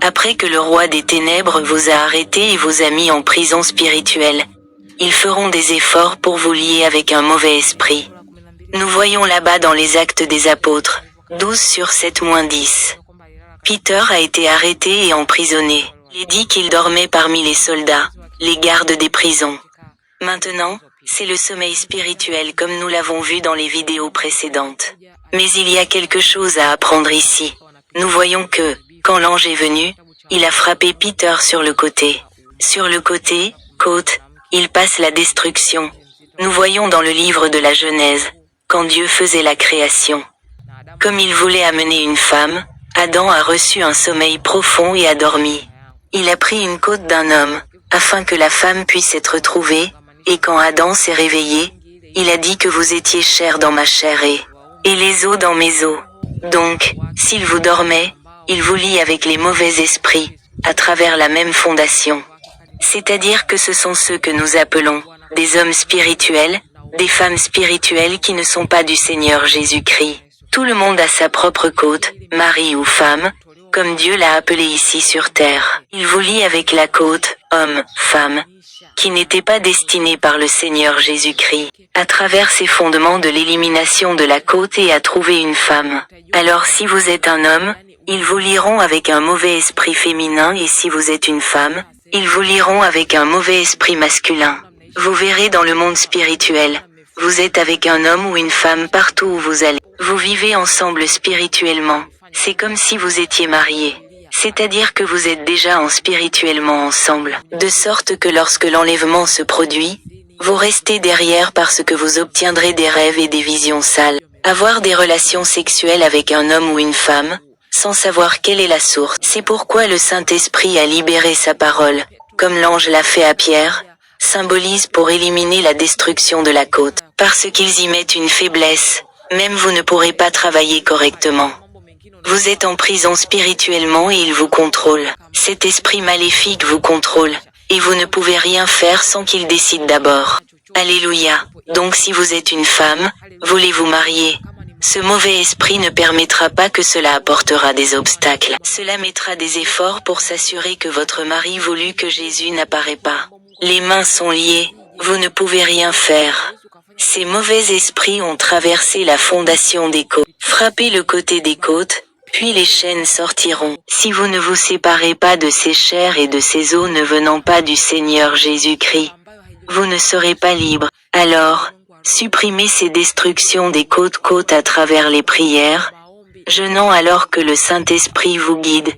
Après que le roi des ténèbres vous a arrêté et vous a mis en prison spirituelle, ils feront des efforts pour vous lier avec un mauvais esprit. Nous voyons là-bas dans les Actes des Apôtres, 12/7-10. Peter a été arrêté et emprisonné. Il est dit qu'il dormait parmi les soldats, les gardes des prisons. Maintenant, c'est le sommeil spirituel comme nous l'avons vu dans les vidéos précédentes. Mais il y a quelque chose à apprendre ici. Nous voyons que, quand l'ange est venu, il a frappé Peter sur le côté. Sur le côté, côte, il passe la destruction. Nous voyons dans le livre de la Genèse, quand Dieu faisait la création. Comme il voulait amener une femme, Adam a reçu un sommeil profond et a dormi. Il a pris une côte d'un homme, afin que la femme puisse être trouvée, et quand Adam s'est réveillé, il a dit que vous étiez chair dans ma chair et les os dans mes os. Donc, s'il vous dormait, il vous lie avec les mauvais esprits, à travers la même fondation. C'est-à-dire que ce sont ceux que nous appelons des hommes spirituels, des femmes spirituelles qui ne sont pas du Seigneur Jésus-Christ. Tout le monde a sa propre côte, mari ou femme, comme Dieu l'a appelé ici sur terre. Il vous lie avec la côte, homme, femme, qui n'était pas destinée par le Seigneur Jésus-Christ, à travers ces fondements de l'élimination de la côte et à trouver une femme. Alors si vous êtes un homme, ils vous lieront avec un mauvais esprit féminin et si vous êtes une femme, ils vous lieront avec un mauvais esprit masculin. Vous verrez dans le monde spirituel, vous êtes avec un homme ou une femme partout où vous allez. Vous vivez ensemble spirituellement. C'est comme si vous étiez mariés. C'est-à-dire que vous êtes déjà spirituellement ensemble. De sorte que lorsque l'enlèvement se produit, vous restez derrière parce que vous obtiendrez des rêves et des visions sales. Avoir des relations sexuelles avec un homme ou une femme, sans savoir quelle est la source. C'est pourquoi le Saint-Esprit a libéré sa parole, comme l'ange l'a fait à Pierre, symbolise pour éliminer la destruction de la côte. Parce qu'ils y mettent une faiblesse, même vous ne pourrez pas travailler correctement. Vous êtes en prison spirituellement et il vous contrôle. Cet esprit maléfique vous contrôle, et vous ne pouvez rien faire sans qu'il décide d'abord. Alléluia. Donc si vous êtes une femme, voulez-vous marier? Ce mauvais esprit ne permettra pas que cela apportera des obstacles. Cela mettra des efforts pour s'assurer que votre mari voulut que Jésus n'apparaît pas. Les mains sont liées, vous ne pouvez rien faire. Ces mauvais esprits ont traversé la fondation des côtes, frappé le côté des côtes, puis les chaînes sortiront. Si vous ne vous séparez pas de ces chairs et de ces os ne venant pas du Seigneur Jésus-Christ, vous ne serez pas libre. Alors, supprimez ces destructions des côtes à travers les prières, jeûnant alors que le Saint-Esprit vous guide.